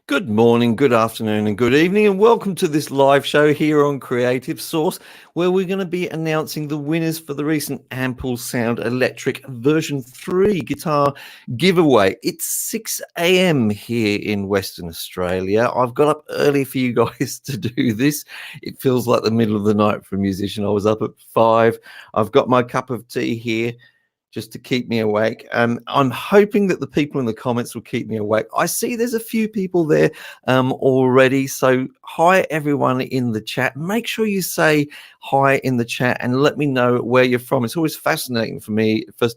Good morning, good afternoon, and good evening, and welcome to this live show here on Creative Source, where we're going to be announcing the winners for the recent Ample Sound Electric version 3 guitar giveaway. It's 6 a.m. here in Western Australia. I've got up early for you guys to do this. It feels like the middle of the night for a musician. I was up at 5. I've got my cup of tea here just to keep me awake. I'm hoping that the people in the comments will keep me awake. I see there's a few people there already. So hi, everyone in the chat. Make sure you say hi in the chat and let me know where you're from. It's always fascinating for me, for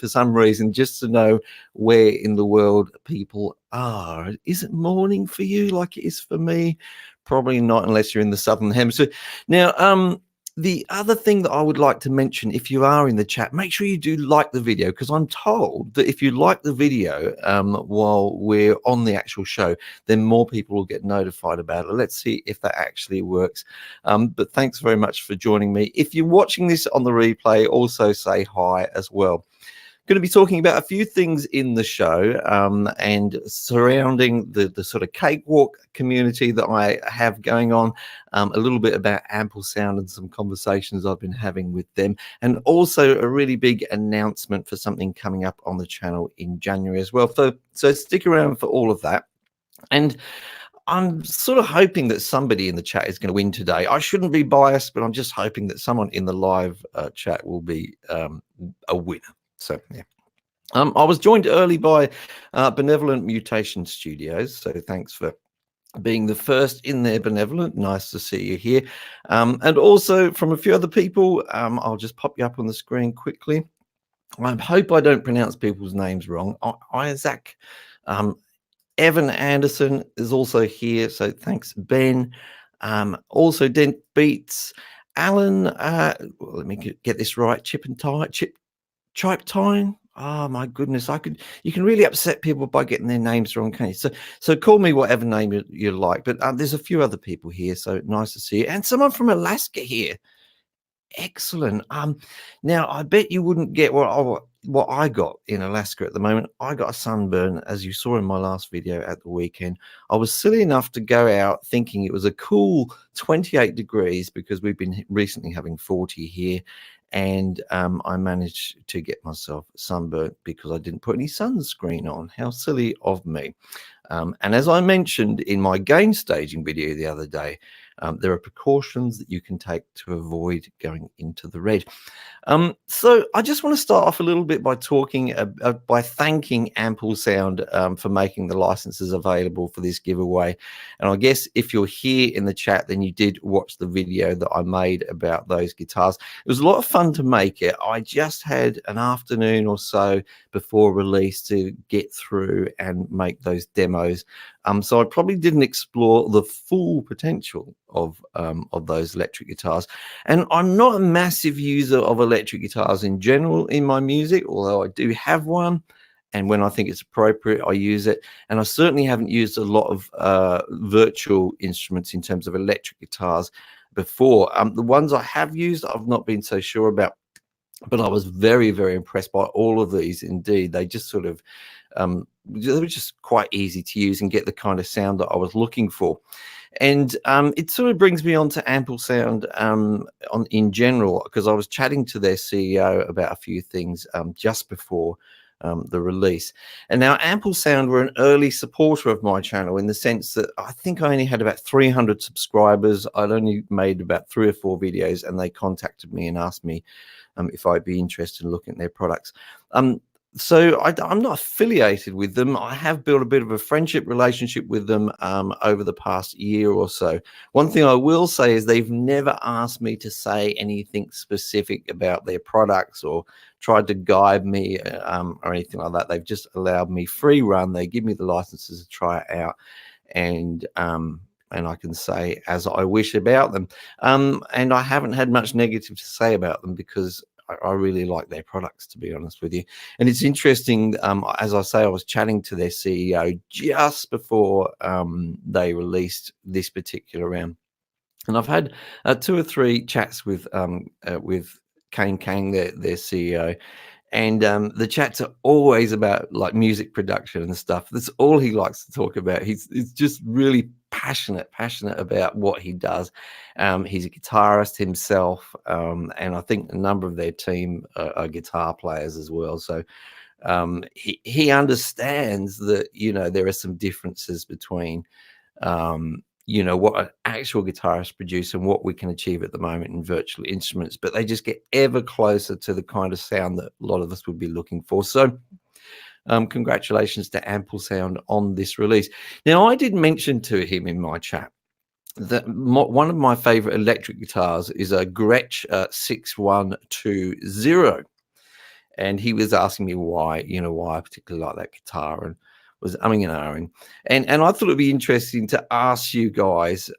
some reason, just to know where in the world people are. Is it morning for you like it is for me? Probably not, unless you're in the Southern Hemisphere. Now, the other thing that I would like to mention, if you are in the chat, make sure you do like the video, because I'm told that if you like the video while we're on the actual show, then more people will get notified about it. Let's see if that actually works. But thanks very much for joining me. If you're watching this on the replay, also say hi as well. Going to be talking about a few things in the show and surrounding the sort of Cakewalk community that I have going on, a little bit about Ample Sound and some conversations I've been having with them, and also a really big announcement for something coming up on the channel in January as well. So stick around for all of that. And I'm sort of hoping that somebody in the chat is going to win today. I shouldn't be biased, but I'm just hoping that someone in the live chat will be a winner. So, yeah. I was joined early by Benevolent Mutation Studios. So thanks for being the first in there, Benevolent. Nice to see you here. And also from a few other people, I'll just pop you up on the screen quickly. I hope I don't pronounce people's names wrong. Isaac, Evan Anderson is also here. So thanks, Ben. Also, Dent Beats, Alan. Let me get this right. Chip Tyne. Oh my goodness, you can really upset people by getting their names wrong, can't you? So call me whatever name you like. But there's a few other people here, so nice to see you. And someone from Alaska here. Excellent. Now I bet you wouldn't get what I got in Alaska at the moment. I got a sunburn, as you saw in my last video at the weekend. I was silly enough to go out thinking it was a cool 28 degrees because we've been recently having 40 here. And I managed to get myself sunburnt because I didn't put any sunscreen on. How silly of me. And as I mentioned in my gain staging video the other day, there are precautions that you can take to avoid going into the red. So I just want to start off a little bit by talking by thanking Ample Sound for making the licenses available for this giveaway. And I guess if you're here in the chat, then you did watch the video that I made about those guitars. It was a lot of fun to make it. I just had an afternoon or so before release to get through and make those demos. So I probably didn't explore the full potential of those electric guitars. And I'm not a massive user of electric guitars in general in my music, although I do have one. And when I think it's appropriate, I use it. And I certainly haven't used a lot of virtual instruments in terms of electric guitars before. The ones I have used, I've not been so sure about. But I was very, very impressed by all of these. Indeed, they just sort of, they were just quite easy to use and get the kind of sound that I was looking for. And it sort of brings me on to Ample Sound in general, because I was chatting to their CEO about a few things just before the release. And now Ample Sound were an early supporter of my channel in the sense that I think I only had about 300 subscribers. I'd only made about 3 or 4 videos, and they contacted me and asked me if I'd be interested in looking at their products. So I'm not affiliated with them. I have built a bit of a friendship relationship with them over the past year or so. One thing I will say is they've never asked me to say anything specific about their products or tried to guide me or anything like that. They've just allowed me free run. They give me the licenses to try it out, and I can say as I wish about them. And I haven't had much negative to say about them because I really like their products, to be honest with you. And it's interesting, as I say, I was chatting to their CEO just before they released this particular round. And I've had 2 or 3 chats with Kane Kang, their CEO. and the chats are always about like music production and stuff. That's all he likes to talk about. He's just really passionate about what he does. He's a guitarist himself, and I think a number of their team are guitar players as well. So he understands that, you know, there are some differences between you know, what an actual guitarist produce and what we can achieve at the moment in virtual instruments, but they just get ever closer to the kind of sound that a lot of us would be looking for. So congratulations to Ample Sound on this release. Now, I did mention to him in my chat that one of my favorite electric guitars is a Gretsch 6120. And he was asking me why, you know, why I particularly like that guitar, and was umming and ahhing. And I thought it'd be interesting to ask you guys,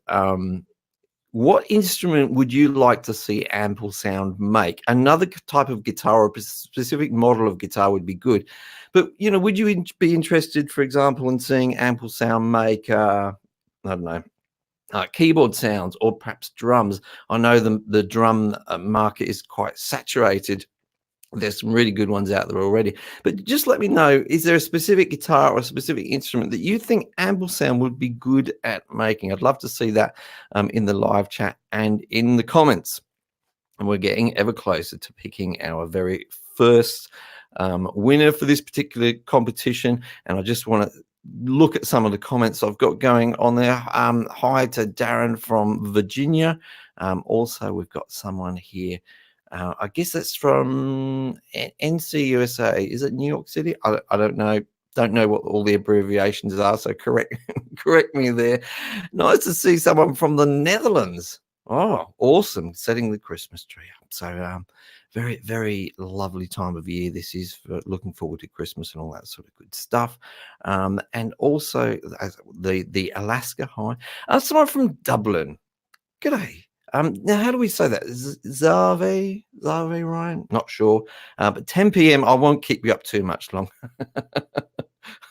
what instrument would you like to see Ample Sound make? Another type of guitar or a specific model of guitar would be good. But, you know, would you be interested, for example, in seeing Ample Sound make, I don't know, keyboard sounds or perhaps drums? I know the drum market is quite saturated. There's some really good ones out there already, but just let me know, is there a specific guitar or a specific instrument that you think Ample Sound would be good at making? I'd love to see that in the live chat and in the comments. And we're getting ever closer to picking our very first winner for this particular competition. And I just want to look at some of the comments I've got going on there. Hi to Darren from Virginia. Also, we've got someone here. I guess that's from NCUSA. Is it New York City? I don't know. Don't know what all the abbreviations are, so correct me there. Nice to see someone from the Netherlands. Oh, awesome. Setting the Christmas tree up. So very, very lovely time of year. This is for looking forward to Christmas and all that sort of good stuff. And also the Alaska High. Someone from Dublin. G'day. Now, how do we say that? Zave, Ryan? Not sure. But 10 p.m. I won't keep you up too much longer.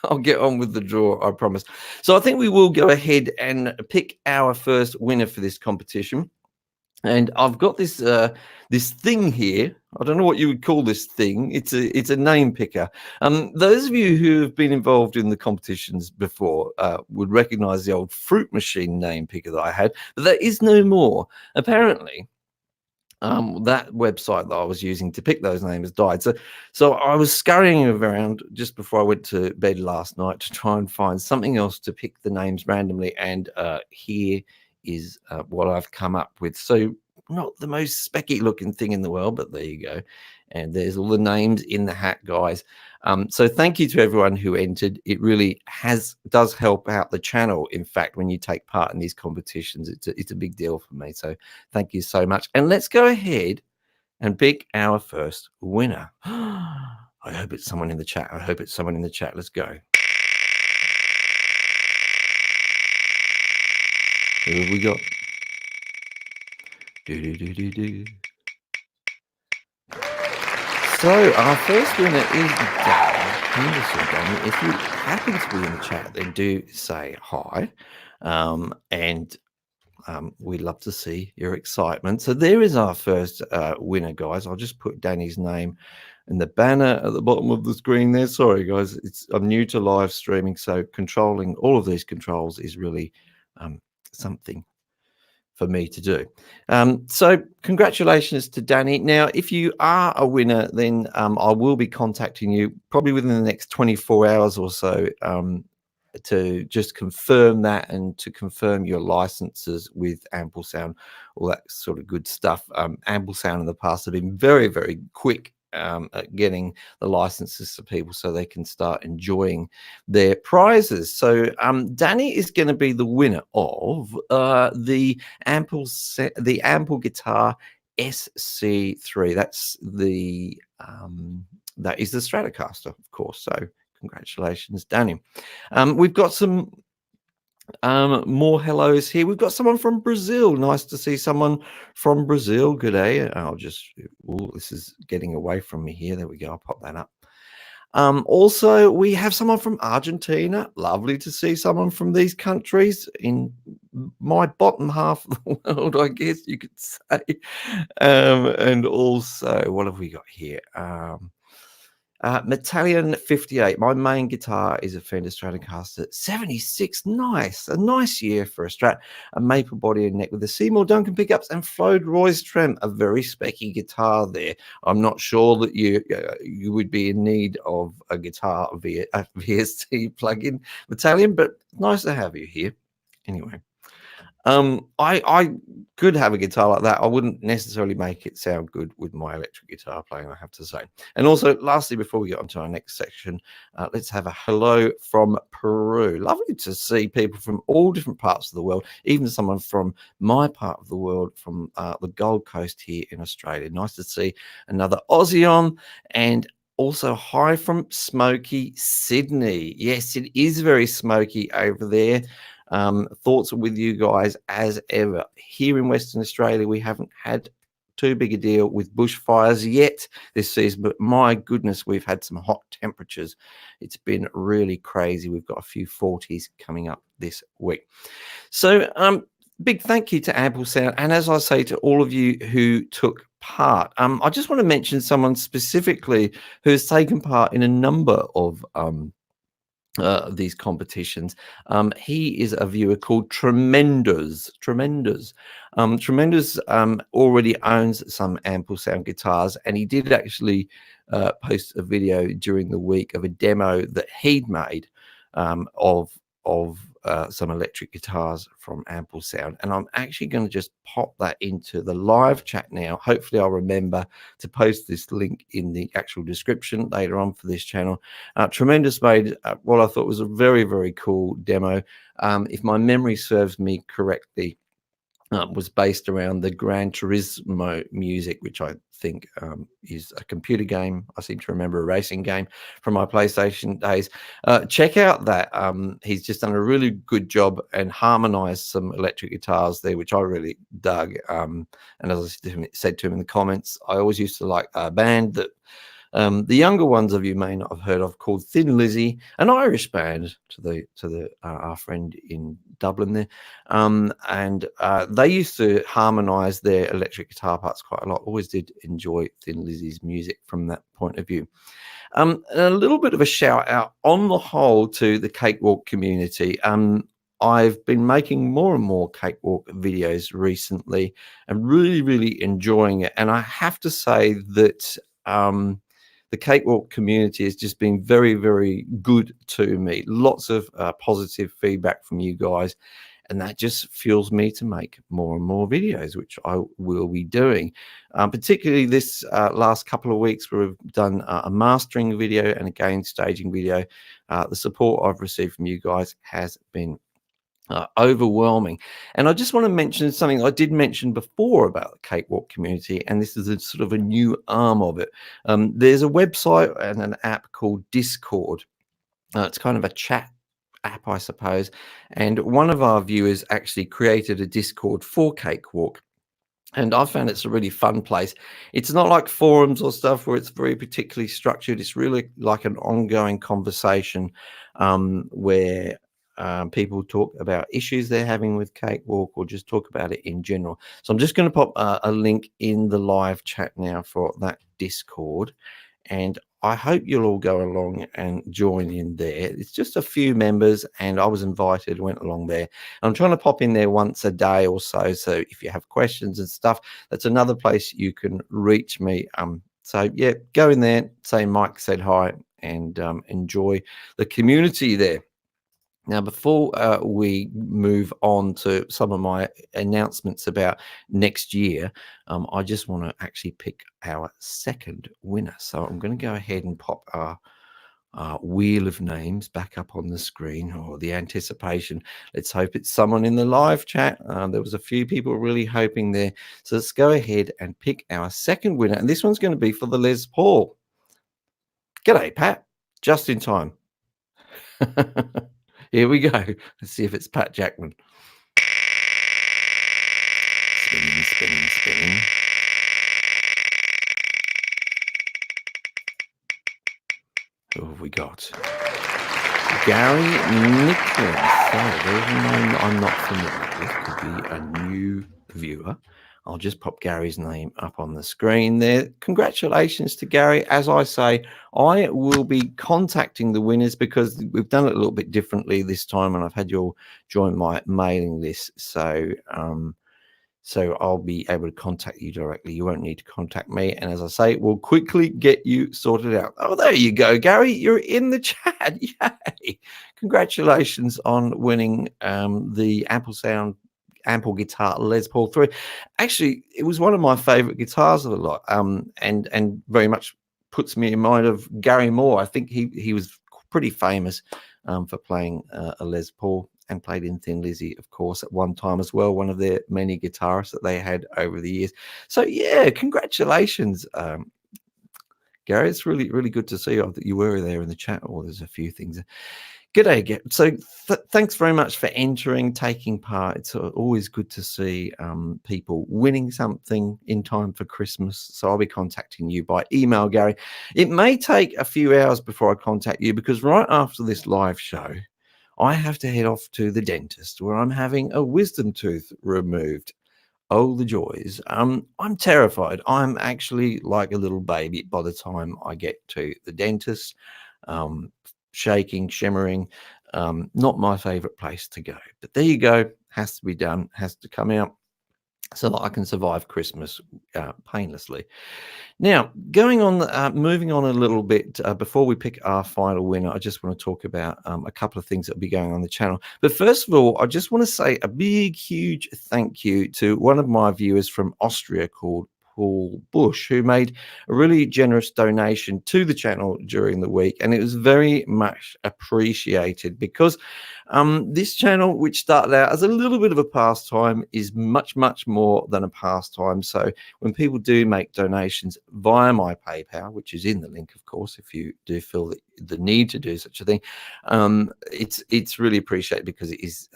I'll get on with the draw, I promise. So I think we will go ahead and pick our first winner for this competition. And I've got this this thing here. I don't know what you would call this thing. It's a name picker. Those of you who have been involved in the competitions before would recognize the old fruit machine name picker that I had, but there is no more. Apparently, that website that I was using to pick those names died. So I was scurrying around just before I went to bed last night to try and find something else to pick the names randomly. And here is what I've come up with. So not the most specky looking thing in the world, but there you go. And there's all the names in the hat, guys. So thank you to everyone who entered. It really does help out the channel. In fact, when you take part in these competitions, it's a big deal for me. So thank you so much. And let's go ahead and pick our first winner. I hope it's someone in the chat. Let's go. Who have we got? So our first winner is Danny Henderson. Danny, if you happen to be in the chat, then do say hi. And we'd love to see your excitement. So there is our first winner, guys. I'll just put Danny's name in the banner at the bottom of the screen there. Sorry, guys. I'm new to live streaming, so controlling all of these controls is really something for me to do. So congratulations to Danny. Now, if you are a winner, then I will be contacting you probably within the next 24 hours or so to just confirm that and to confirm your licenses with Ample Sound, all that sort of good stuff. Ample Sound in the past have been very, very quick at getting the licenses to people so they can start enjoying their prizes. So Danny is going to be the winner of the Ample Guitar SC3. That's the that is the Stratocaster, of course. So congratulations, Danny. We've got some more hellos here. We've got someone from Brazil. Nice to see someone from Brazil. Good day. This is getting away from me here. There we go. I'll pop that up. Also, we have someone from Argentina. Lovely to see someone from these countries in my bottom half of the world, I guess you could say. And also, what have we got here? Metallion 58. My main guitar is a Fender Stratocaster 76. Nice. A nice year for a Strat. A maple body and neck with the Seymour Duncan pickups and flowed Roy's trem. A very specky guitar there. I'm not sure that you would be in need of a guitar via a VST plugin, Metallion, but nice to have you here. Anyway. I could have a guitar like that. I wouldn't necessarily make it sound good with my electric guitar playing, I have to say. And also, lastly, before we get on to our next section, let's have a hello from Peru. Lovely to see people from all different parts of the world, even someone from my part of the world, from the Gold Coast here in Australia. Nice to see another Aussie on. And also, hi from smoky Sydney. Yes, it is very smoky over there. Thoughts with you guys as ever. Here in Western Australia, we haven't had too big a deal with bushfires yet this season, but my goodness, we've had some hot temperatures. It's been really crazy. We've got a few 40s coming up this week. So big thank you to Ample Sound, and as I say to all of you who took part, I just want to mention someone specifically who's taken part in a number of these competitions. He is a viewer called Tremendous. Tremendous already owns some Ample Sound guitars, and he did actually post a video during the week of a demo that he'd made of some electric guitars from Ample Sound, and I'm actually going to just pop that into the live chat now. Hopefully I'll remember to post this link in the actual description later on for this channel. Tremendous made what I thought was a very, very cool demo. If my memory serves me correctly, was based around the Gran Turismo music, which I think is a computer game. I seem to remember a racing game from my PlayStation days. Check out that. He's just done a really good job and harmonized some electric guitars there, which I really dug. And as I said to him in the comments, I always used to like a band that the younger ones of you may not have heard of, called Thin Lizzy, an Irish band to our friend in Dublin there, and they used to harmonise their electric guitar parts quite a lot. Always did enjoy Thin Lizzy's music from that point of view. And a little bit of a shout out on the whole to the Cakewalk community. I've been making more and more Cakewalk videos recently and really, really enjoying it. And I have to say that the Cakewalk community has just been very, very good to me. Lots of positive feedback from you guys, and that just fuels me to make more and more videos, which I will be doing. Particularly this last couple of weeks, where we've done a mastering video and a gain staging video. The support I've received from you guys has been overwhelming. And I just want to mention something I did mention before about the Cakewalk community, and this is a sort of a new arm of it. There's a website and an app called Discord. It's kind of a chat app, I suppose, and one of our viewers actually created a Discord for Cakewalk. And I found it's a really fun place. It's not like forums or stuff where it's very particularly structured. It's really like an ongoing conversation where people talk about issues they're having with Cakewalk or just talk about it in general. So I'm just going to pop a link in the live chat now for that Discord. And I hope you'll all go along and join in there. It's just a few members, and I was invited, went along there. I'm trying to pop in there once a day or so. So if you have questions and stuff, that's another place you can reach me. So yeah, go in there, say Mike said hi, and enjoy the community there. Now, before we move on to some of my announcements about next year, I just want to actually pick our second winner. So I'm going to go ahead and pop our wheel of names back up on the screen. Oh, the anticipation. Let's hope it's someone in the live chat. There was a few people really hoping there. So let's go ahead and pick our second winner. And this one's going to be for the Les Paul. G'day, Pat. Just in time. Here we go. Let's see if it's Pat Jackman. Spinning, spinning, spinning. Who have we got? Gary Nicholas. So there's a name that I'm not familiar with. Could be a new viewer. I'll just pop Gary's name up on the screen there. Congratulations to Gary. As I say, I will be contacting the winners because we've done it a little bit differently this time, and I've had you all join my mailing list. So I'll be able to contact you directly. You won't need to contact me. And as I say, we'll quickly get you sorted out. Oh, there you go, Gary. You're in the chat. Yay. Congratulations on winning the Ample Guitar Les Paul 3. Actually, it was one of my favorite guitars of the lot, and very much puts me in mind of Gary Moore. I think he was pretty famous for playing a Les Paul, and played in Thin Lizzy, of course, at one time as well, one of their many guitarists that they had over the years. So, yeah, congratulations, Gary. It's really, really good to see that you were there in the chat. Or there's a few things. G'day. So thanks very much for entering, taking part. It's always good to see people winning something in time for Christmas. So I'll be contacting you by email, Gary. It may take a few hours before I contact you because right after this live show, I have to head off to the dentist where I'm having a wisdom tooth removed. Oh, the joys. I'm terrified. I'm actually like a little baby by the time I get to the dentist. Shaking, shimmering. Not my favorite place to go. But there you go. Has to be done. Has to come out so that I can survive Christmas painlessly. Now, moving on a little bit, before we pick our final winner, I just want to talk about a couple of things that will be going on the channel. But first of all, I just want to say a big, huge thank you to one of my viewers from Austria called Paul Bush, who made a really generous donation to the channel during the week, and it was very much appreciated because this channel, which started out as a little bit of a pastime, is much, much more than a pastime. So when people do make donations via my PayPal, which is in the link, of course, if you do feel the need to do such a thing, it's really appreciated because it is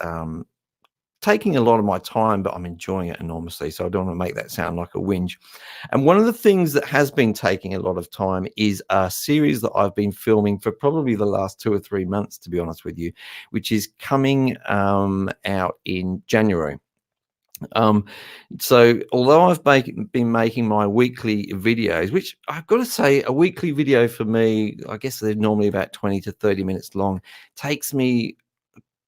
taking a lot of my time, but I'm enjoying it enormously. So I don't want to make that sound like a whinge. And one of the things that has been taking a lot of time is a series that I've been filming for probably the last 2 or 3 months, to be honest with you, which is coming out in January. So although I've been making my weekly videos, which I've got to say, a weekly video for me, I guess they're normally about 20 to 30 minutes long, takes me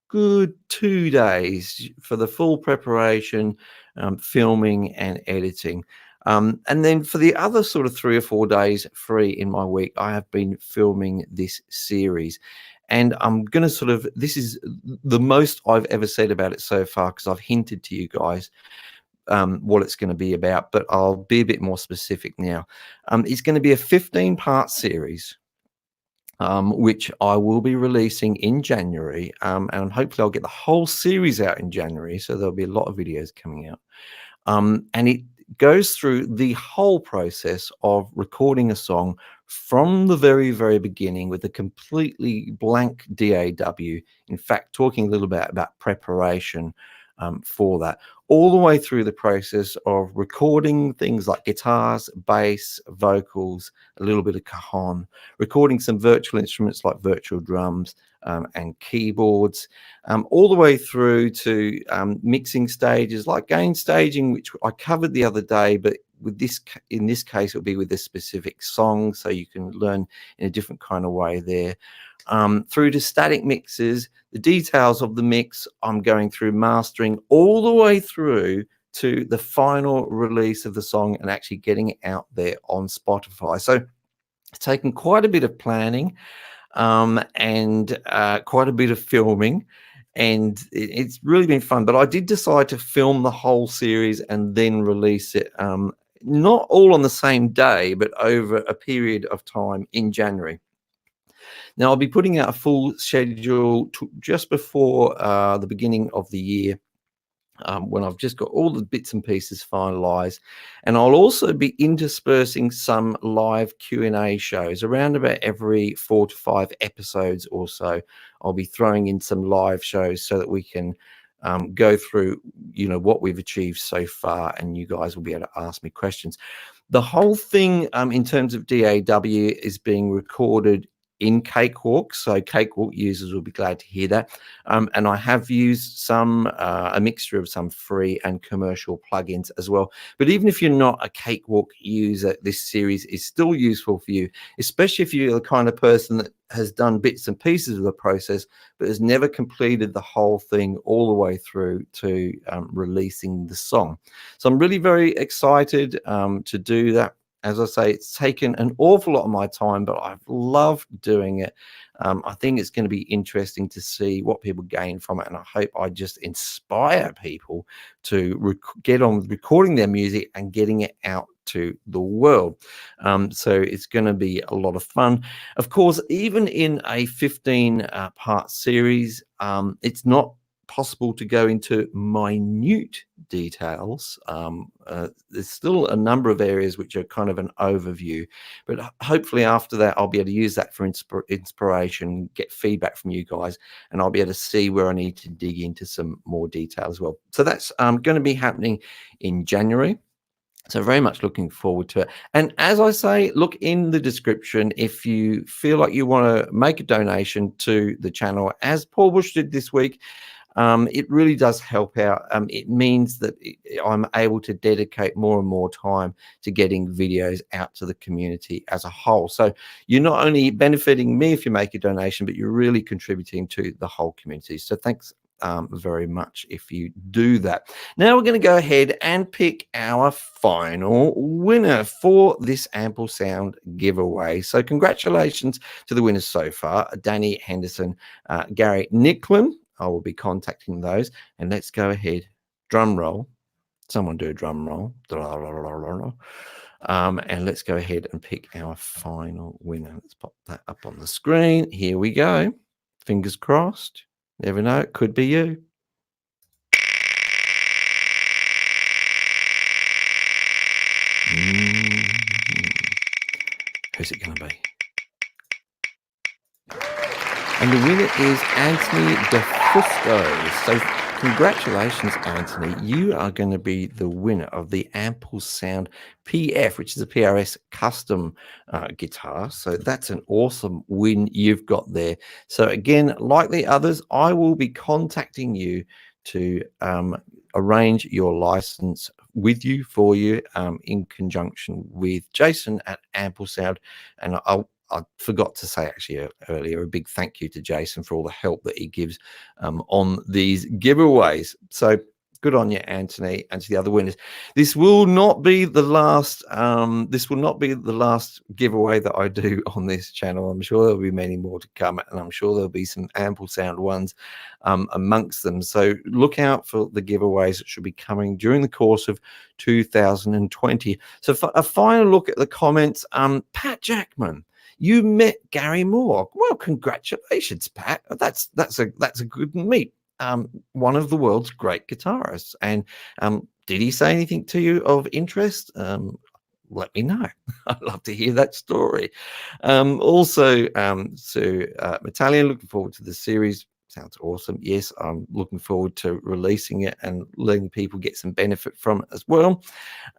good 2 days for the full preparation, filming and editing. And then for the other sort of 3 or 4 days free in my week, I have been filming this series. And I'm going to this is the most I've ever said about it so far, because I've hinted to you guys what it's going to be about, but I'll be a bit more specific now. It's going to be a 15-part series, which I will be releasing in January, and hopefully I'll get the whole series out in January, so there'll be a lot of videos coming out. And it goes through the whole process of recording a song from the very, very beginning with a completely blank DAW. In fact, talking a little bit about preparation for that, all the way through the process of recording things like guitars, bass, vocals, a little bit of cajon, recording some virtual instruments like virtual drums and keyboards, all the way through to mixing stages like gain staging, which I covered the other day, but in this case, it'll be with a specific song, so you can learn in a different kind of way there. Through to static mixes, the details of the mix, I'm going through mastering, all the way through to the final release of the song and actually getting it out there on Spotify. So it's taken quite a bit of planning and quite a bit of filming, and it's really been fun. But I did decide to film the whole series and then release it, not all on the same day, but over a period of time in January. Now, I'll be putting out a full schedule just before the beginning of the year, when I've just got all the bits and pieces finalized. And I'll also be interspersing some live Q&A shows around about every 4 to 5 episodes or so. I'll be throwing in some live shows so that we can go through, what we've achieved so far, and you guys will be able to ask me questions. The whole thing, in terms of DAW, is being recorded in Cakewalk, so Cakewalk users will be glad to hear that. And I have used some a mixture of some free and commercial plugins as well. But even if you're not a Cakewalk user, this series is still useful for you, especially if you're the kind of person that has done bits and pieces of the process but has never completed the whole thing all the way through to releasing the song. So I'm really very excited to do that. As I say, it's taken an awful lot of my time, but I've loved doing it. I think it's going to be interesting to see what people gain from it, and I hope I just inspire people to get on recording their music and getting it out to the world. So it's going to be a lot of fun. Of course, even in a 15-part series, it's not possible to go into minute details. There's still a number of areas which are kind of an overview, but hopefully after that I'll be able to use that for inspiration, get feedback from you guys, and I'll be able to see where I need to dig into some more detail as well. So that's going to be happening in January. So very much looking forward to it. And as I say, look in the description if you feel like you want to make a donation to the channel, as Paul Bush did this week. It really does help out. It means that I'm able to dedicate more and more time to getting videos out to the community as a whole. So you're not only benefiting me if you make a donation, but you're really contributing to the whole community. So thanks very much if you do that. Now we're going to go ahead and pick our final winner for this Ample Sound giveaway. So congratulations to the winners so far: Danny Henderson, Gary Nicklin. I will be contacting those, and let's go ahead. Drum roll. Someone do a drum roll. And let's go ahead and pick our final winner. Let's pop that up on the screen. Here we go. Fingers crossed. Never know, it could be you. Who's it going to be? And the winner is Anthony DeFusco. So congratulations, Anthony. You are going to be the winner of the Ample Sound PF, which is a PRS custom guitar. So that's an awesome win you've got there. So again, like the others, I will be contacting you to arrange your license with you, for you, in conjunction with Jason at Ample Sound. And I forgot to say actually earlier, a big thank you to Jason for all the help that he gives on these giveaways. So good on you, Anthony, and to the other winners. This will not be the last. This will not be the last giveaway that I do on this channel. I'm sure there'll be many more to come, and I'm sure there'll be some Ample Sound ones amongst them. So look out for the giveaways that should be coming during the course of 2020. So for a final look at the comments, Pat Jackman. You met Gary Moore. Well, congratulations, Pat. That's a good meet. One of the world's great guitarists. And did he say anything to you of interest? Let me know. I'd love to hear that story. Also, Metallian, looking forward to the series. Sounds awesome. Yes, I'm looking forward to releasing it and letting people get some benefit from it as well.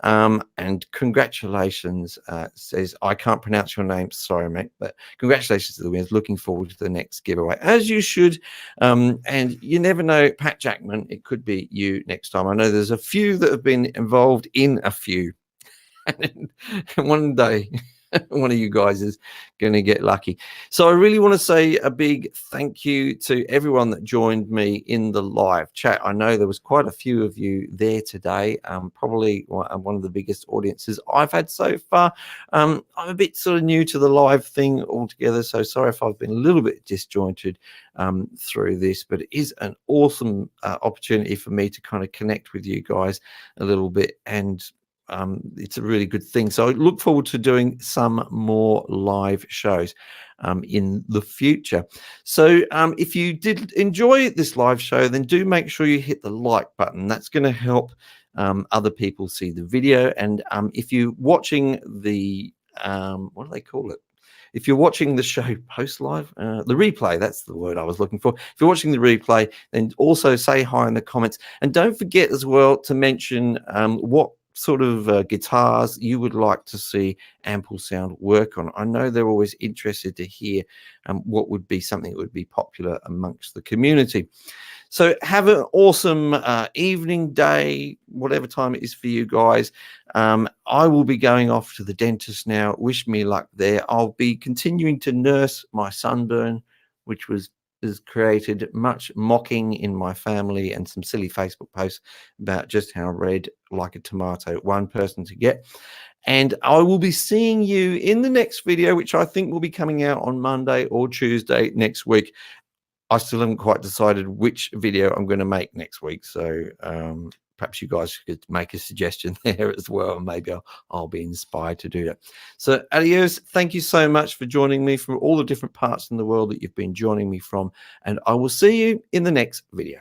And congratulations, says, I can't pronounce your name. Sorry, mate. But congratulations to the winners. Looking forward to the next giveaway, as you should. And you never know, Pat Jackman, it could be you next time. I know there's a few that have been involved in a few. And one day one of you guys is going to get lucky. So I really want to say a big thank you to everyone that joined me in the live chat. I know there was quite a few of you there today, probably one of the biggest audiences I've had so far. I'm a bit sort of new to the live thing altogether, so sorry if I've been a little bit disjointed through this, but it is an awesome opportunity for me to kind of connect with you guys a little bit, and it's a really good thing. So I look forward to doing some more live shows in the future. So if you did enjoy this live show, then do make sure you hit the like button. That's going to help other people see the video. And if you're watching the, what do they call it? If you're watching the show post-live, the replay, that's the word I was looking for. If you're watching the replay, then also say hi in the comments. And don't forget as well to mention what sort of guitars you would like to see Ample Sound work on. I know they're always interested to hear what would be something that would be popular amongst the community. So have an awesome evening, day, whatever time it is for you guys. I will be going off to the dentist now. Wish me luck there. I'll be continuing to nurse my sunburn, which has created much mocking in my family and some silly Facebook posts about just how red like a tomato one person to get. And I will be seeing you in the next video, which I think will be coming out on Monday or Tuesday next week. I still haven't quite decided which video I'm going to make next week. So perhaps you guys could make a suggestion there as well. And maybe I'll be inspired to do that. So adios. Thank you so much for joining me from all the different parts in the world that you've been joining me from. And I will see you in the next video.